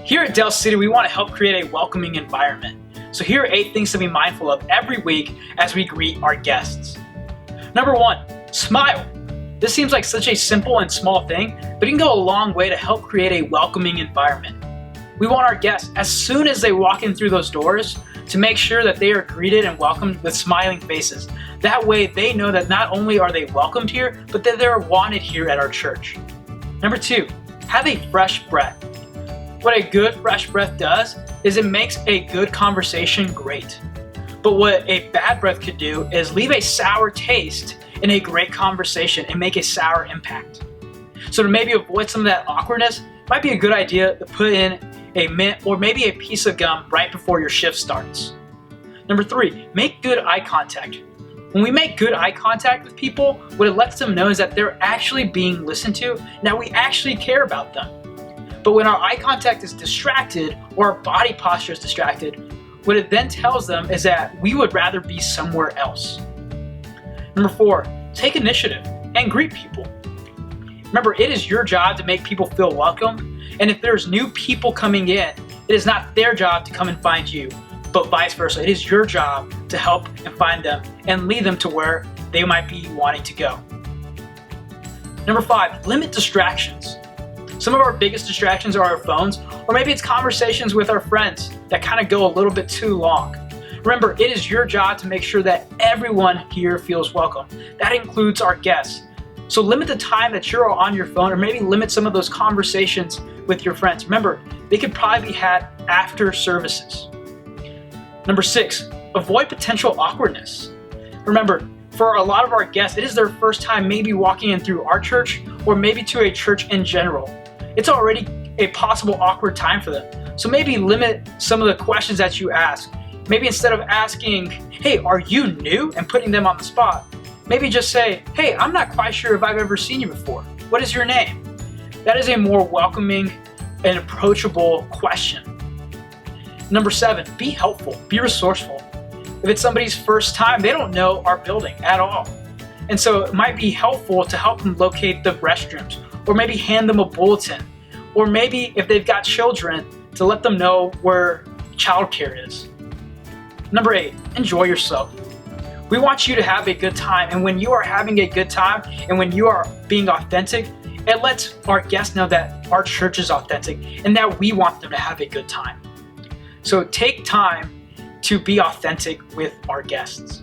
Here at Del City, we want to help create a welcoming environment. So here are 8 things to be mindful of every week as we greet our guests. Number 1, smile. This seems like such a simple and small thing, but it can go a long way to help create a welcoming environment. We want our guests, as soon as they walk in through those doors, to make sure that they are greeted and welcomed with smiling faces. That way they know that not only are they welcomed here, but that they're wanted here at our church. Number 2, have a fresh breath. What a good fresh breath does is it makes a good conversation great. But what a bad breath could do is leave a sour taste in a great conversation and make a sour impact. So to maybe avoid some of that awkwardness, it might be a good idea to put in a mint or maybe a piece of gum right before your shift starts. Number 3, make good eye contact. When we make good eye contact with people, what it lets them know is that they're actually being listened to, and that we actually care about them. But when our eye contact is distracted or our body posture is distracted, what it then tells them is that we would rather be somewhere else. Number 4, take initiative and greet people. Remember, it is your job to make people feel welcome, and if there's new people coming in, it is not their job to come and find you, but vice versa. It is your job to help and find them and lead them to where they might be wanting to go. Number 5, limit distractions. Some of our biggest distractions are our phones, or maybe it's conversations with our friends that kind of go a little bit too long. Remember, it is your job to make sure that everyone here feels welcome. That includes our guests. So limit the time that you're on your phone, or maybe limit some of those conversations with your friends. Remember, they could probably be had after services. Number 6, avoid potential awkwardness. Remember, for a lot of our guests, it is their first time maybe walking in through our church or maybe to a church in general. It's already a possible awkward time for them. So maybe limit some of the questions that you ask. Maybe instead of asking, hey, are you new? And putting them on the spot, maybe just say, hey, I'm not quite sure if I've ever seen you before. What is your name? That is a more welcoming and approachable question. Number 7, be helpful, be resourceful. If it's somebody's first time, they don't know our building at all. And so it might be helpful to help them locate the restrooms, or maybe hand them a bulletin, or maybe if they've got children, to let them know where childcare is. Number 8, enjoy yourself. We want you to have a good time, and when you are having a good time and when you are being authentic, it lets our guests know that our church is authentic and that we want them to have a good time. So take time to be authentic with our guests.